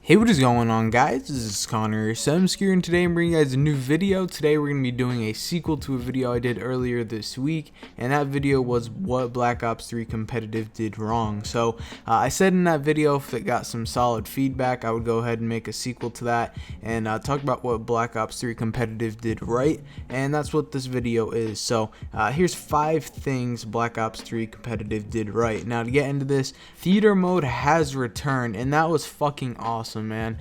Hey, what is going on, guys? This is Connor Semscure, and today I'm bringing you guys a new video. Today we're going to be doing a sequel to a video I did earlier this week, and that video was what Black Ops 3 Competitive did wrong. So I said in that video, if it got some solid feedback, I would go ahead and make a sequel to that and talk about what Black Ops 3 Competitive did right, and that's what this video is. So here's 5 things Black Ops 3 Competitive did right. Now, to get into this, theater mode has returned, and that was fucking awesome, man.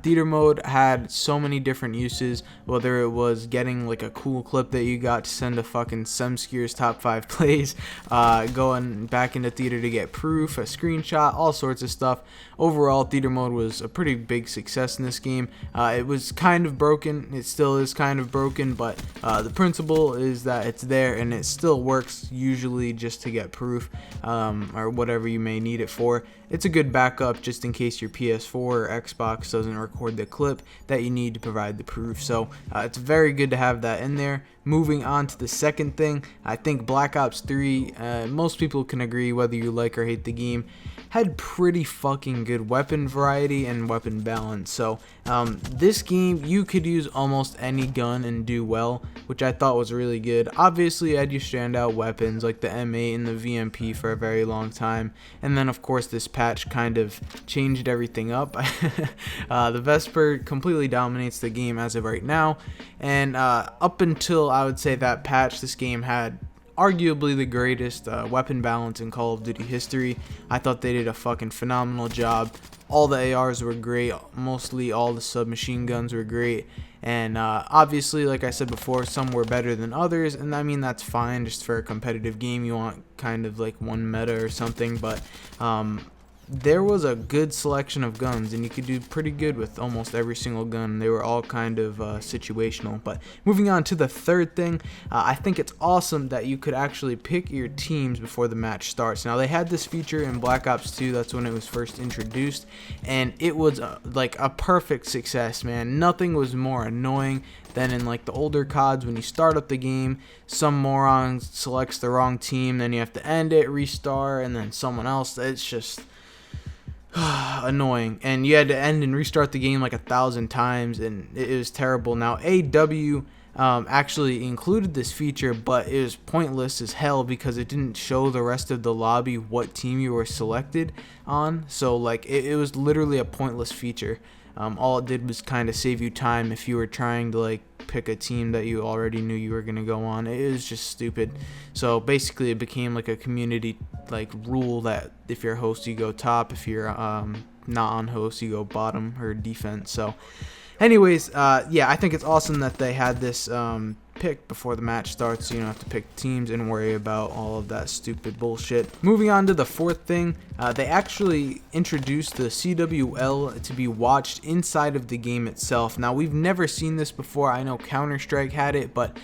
Theater mode had so many different uses, whether it was getting like a cool clip that you got to send to fucking Semscure's top 5 plays, going back into theater to get proof, a screenshot, all sorts of stuff. Overall, theater mode was a pretty big success in this game. It was kind of broken, it still is kind of broken, but the principle is that it's there and it still works, usually just to get proof, or whatever you may need it for. It's a good backup just in case your PS4 or Xbox doesn't record the clip that you need to provide the proof. So it's very good to have that in there. Moving on to the second thing, I think Black Ops 3, most people can agree whether you like or hate the game, had pretty fucking good weapon variety and weapon balance. So this game, you could use almost any gun and do well, which I thought was really good. Obviously, I had your standout weapons like the M8 and the VMP for a very long time, and then of course this patch kind of changed everything up. The Vesper completely dominates the game as of right now, and up until I would say that patch, this game had arguably the greatest weapon balance in Call of Duty history. I thought they did a fucking phenomenal job. All the ARs were great, mostly all the submachine guns were great, and obviously, like I said before, some were better than others, and I mean that's fine. Just for a competitive game, you want kind of like one meta or something, but there was a good selection of guns, and you could do pretty good with almost every single gun. They were all kind of situational. But moving on to the third thing, I think it's awesome that you could actually pick your teams before the match starts. Now, they had this feature in Black Ops 2, that's when it was first introduced, and it was like a perfect success, man. Nothing was more annoying than in like the older CODs when you start up the game, some moron selects the wrong team, then you have to end it, restart, and then someone else. It's just annoying, and you had to end and restart the game like 1,000 times, and it was terrible. Now AW actually included this feature, but it was pointless as hell because it didn't show the rest of the lobby what team you were selected on. So like it was literally a pointless feature. All it did was kind of save you time if you were trying to like pick a team that you already knew you were going to go on. It was just stupid. So basically it became like a community like rule that if you're host you go top, if you're not on host you go bottom or defense. So anyways, yeah, I think it's awesome that they had this pick before the match starts, so you don't have to pick teams and worry about all of that stupid bullshit. Moving on to the fourth thing, they actually introduced the CWL to be watched inside of the game itself. Now, we've never seen this before. I know Counter-Strike had it, but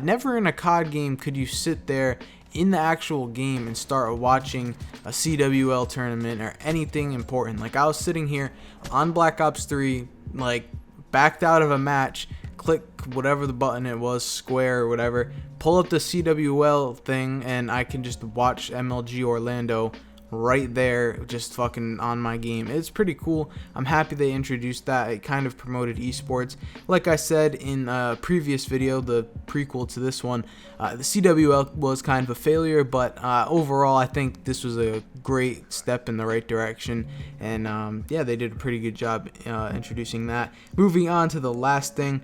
never in a COD game could you sit there in the actual game and start watching a CWL tournament or anything important. Like, I was sitting here on Black Ops 3, like backed out of a match, click whatever the button it was, square or whatever, pull up the CWL thing, and I can just watch MLG Orlando right there, just fucking on my game. It's pretty cool. I'm happy they introduced that. It kind of promoted esports. Like I said in a previous video, the prequel to this one, the CWL was kind of a failure, but overall I think this was a great step in the right direction, and yeah, they did a pretty good job introducing that. Moving on to the last thing,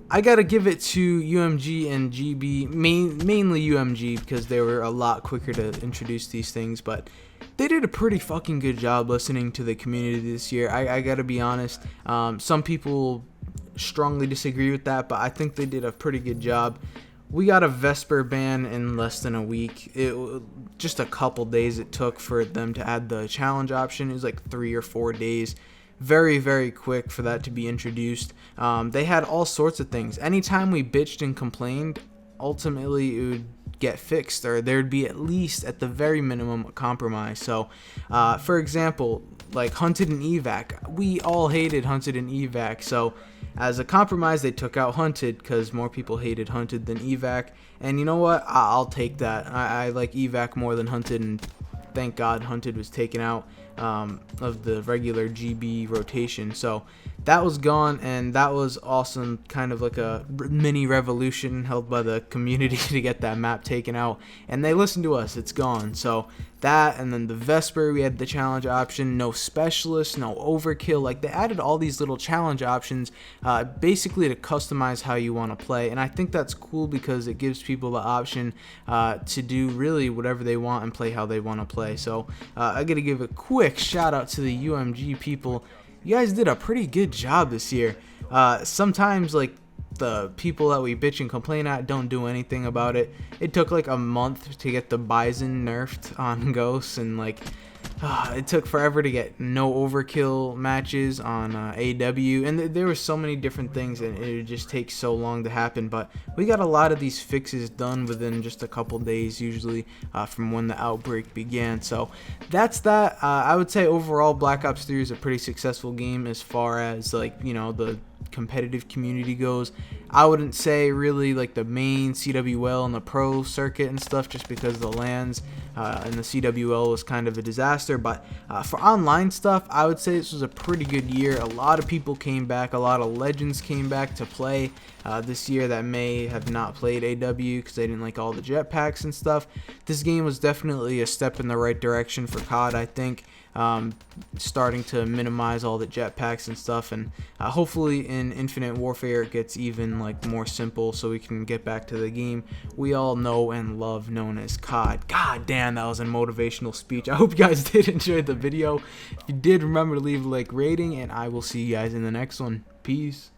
I gotta give it to UMG and GB, mainly UMG, because they were a lot quicker to introduce these things, but they did a pretty fucking good job listening to the community this year. I gotta be honest. Some people strongly disagree with that, but I think they did a pretty good job. We got a Vesper ban in less than a week. Just a couple days it took for them to add the challenge option. It was like 3 or 4 days. Very, very quick for that to be introduced. They had all sorts of things. Anytime we bitched and complained, ultimately it would get fixed, or there'd be at least, at the very minimum, a compromise. So for example, like Hunted and Evac, we all hated Hunted and Evac, so as a compromise they took out Hunted because more people hated Hunted than Evac, and you know what, I'll take that. I like Evac more than Hunted, and thank God Hunted was taken out of the regular GB rotation. So that was gone, and that was awesome, kind of like a mini revolution held by the community to get that map taken out, and they listened to us. It's gone. So that, and then the Vesper, we had the challenge option, no specialist, no overkill. Like, they added all these little challenge options basically to customize how you want to play, and I think that's cool because it gives people the option to do really whatever they want and play how they want to play. So I gotta give a quick shout out to the UMG people. You guys did a pretty good job this year. Sometimes, like, the people that we bitch and complain at don't do anything about it. It took like a month to get the Bison nerfed on Ghosts, and like it took forever to get no overkill matches on AW, and there were so many different things, and it just takes so long to happen. But we got a lot of these fixes done within just a couple days, usually from when the outbreak began. So that's that. I would say overall Black Ops 3 is a pretty successful game as far as, like, you know, the competitive community goes. I wouldn't say really like the main CWL and the pro circuit and stuff, just because the LANs and the CWL was kind of a disaster. But for online stuff, I would say this was a pretty good year. A lot of people came back, a lot of legends came back to play this year that may have not played AW because they didn't like all the jetpacks and stuff. This game was definitely a step in the right direction for COD, I think. Starting to minimize all the jetpacks and stuff, and hopefully in Infinite Warfare it gets even like more simple, so we can get back to the game we all know and love, known as COD. God damn, that was a motivational speech. I hope you guys did enjoy the video. If you did, remember to leave a like rating, and I will see you guys in the next one. Peace.